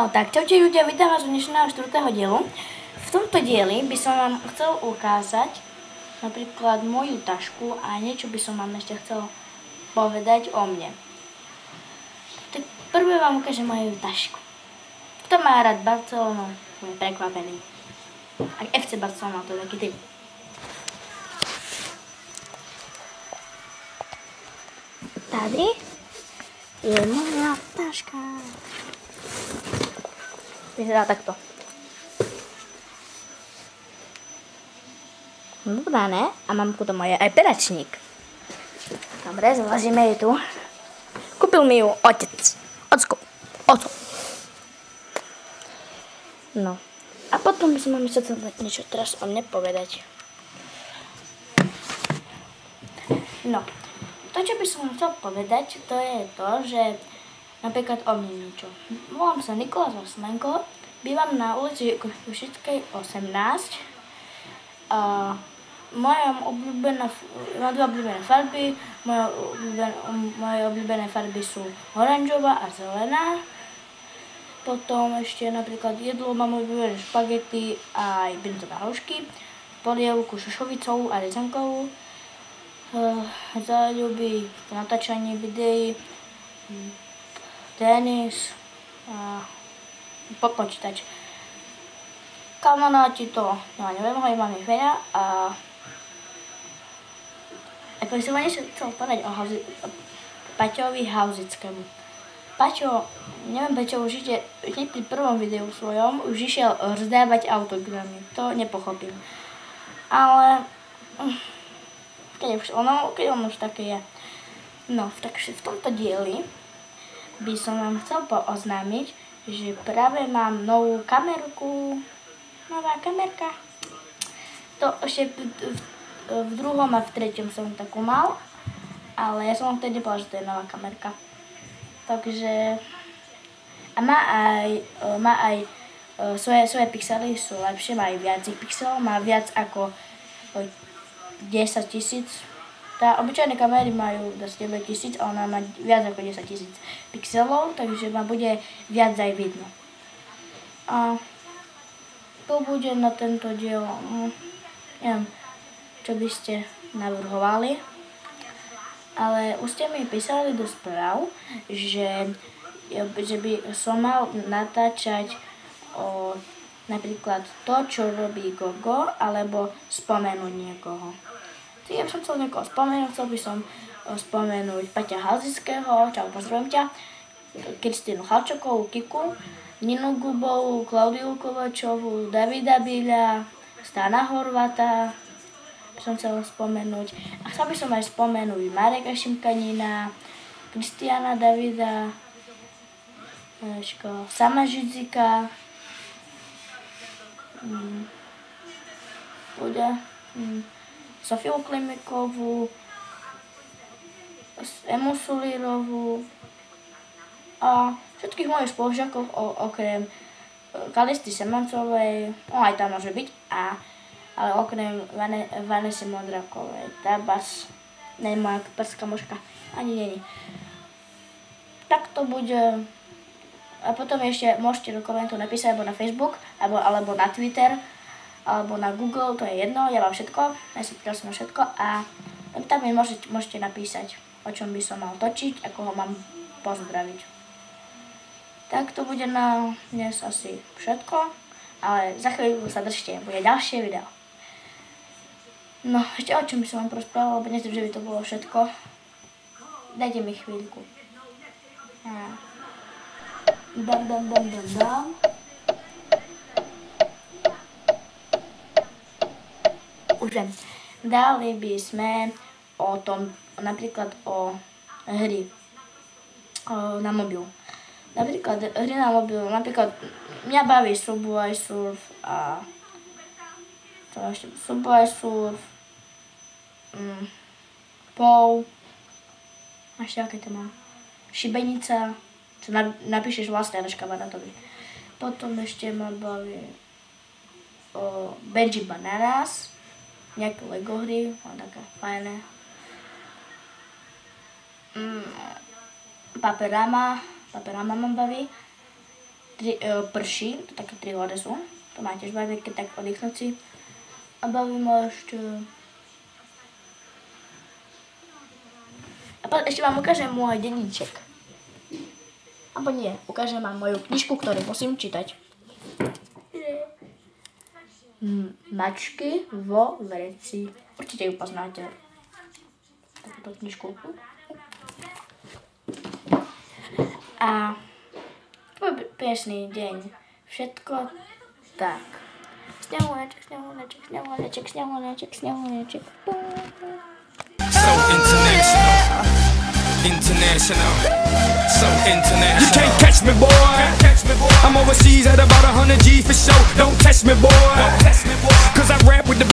Tak čaute ľudia, vítam vás u dnešného 4. dielu. V tomto dieli by som vám chcel ukázať napríklad moju tašku a niečo by som vám ešte chcel povedať o mne. Tak prvé vám ukážem moju tašku. Kto má rád Barcelonu, je prekvapený. Ak FC Barcelona, to je taký typ. Tady je moja taška. Vyzerá takto. Dobrá, ne? A mám tu moje aj peračník. Dobre, zložíme ju tu. Kúpil mi ju otec. Ocko. No. A potom by som vám chcel niečo teraz o mne povedať. No. To, čo by som chcel povedať, to je to, že napríklad o mne niečo. Volám sa Nikolás Osmenko, bývam na ulici Košickej 18. Mám dve obľúbené farby. Moje obľúbené farby sú oranžová a zelená. Potom ešte napríklad jedlo mám obľúbené špagety a aj brinzové hĺžky. Polievku šošovicovú a rezankovú. Záľuby, natáčanie videí, tenis a počítač. Kamaráti to, neviem, ho mám ich veľa a ako by som vám niečo chcel povedať o Paťovi Hauzickému. Paťo, neviem prečo už ide, hneď pri prvom videu svojom už išiel rozdávať autogramy, to nepochopím. Ale keď on už také je. No, takže v tomto dieli by som vám chcel oznámiť, že práve mám novú kamerku. Nová kamerka. To ešte v druhom a v treťom som takú mal, ale ja som vám vtedy povedal, že to je nová kamerka. Takže a má aj svoje pixely sú lepšie, má aj viac pixelov, má viac ako 10 000. Tá obyčajné kamery majú 9 000 a ona má viac ako 10 000 pixelov, takže ma bude viac aj vidno. A to bude na tento diel, neviem, čo by ste navrhovali, ale už ste mi písali do správ, že by som mal natáčať o napríklad to, čo robí Gogo, alebo spomenúť niekoho. Ja by som chcel niekoho spomenúť, chcel by som spomenúť Paťa Hauzického, čau, pozdravujem ťa, Kristínu Chalčokovú, Kiku, Ninu Gubovú, Klaudiu Kovačovú, Davida Bíľa, Stana Horvata, by som chcel spomenúť. A chcel by som aj spomenúť Mareka Šimkanina, Kristiana Davida, Sama Židzika, Sofiu Klimikovú, Emu Sulírovú a všetkých mojich spolužiakov okrem Kalisty Semancovej, aj tam môže byť, ale okrem Vanesy Modrakovej, Tabas, nie moja perská moška, ani není. Tak to bude. A potom ešte môžete do komentu napísať alebo na Facebook, alebo na Twitter, alebo na Google, to je jedno, ja mám všetko, ja si prosím na všetko a tam mi môžete napísať, o čom by som mal točiť, ako ho mám pozdraviť. Tak to bude na dnes asi všetko, ale za chvíľu sa držte, bude ďalšie video. No, ešte o čom by som vám prosprával, lebo nezrím, že by to bolo všetko. Dajte mi chvíľku. Už viem. Dali by sme o tom, napríklad o hry na mobil. Napríklad hry na mobil, napríklad mňa baví Subway Surf a čo ešte? Subway Surf, POW, a ešte aké to mám? Šibenica, čo napíšeš vlastne náš kamarátovi. Potom ešte ma baví Benji Bananas, nejaké Lego hry, také fajné. Paperama ma baví. prší, to také 3 hore sú. To ma tiež baví, keď tak oddychnúť si. A baví ma ešte... A ešte vám ukážem môj denníček. Abo nie, ukážem vám moju knižku, ktorú musím čítať. Mačky vo vreci. Určite ju poznáte. Takúto knižku. A tvoj piesný deň. Všetko tak. Snehulieček, snehulieček, snehulieček, snehulieček, snehulieček. So international, international, so international. You can't catch me, boy. I'm overseas at about 100 G for show. Don't test me, boy. Cause I rap with the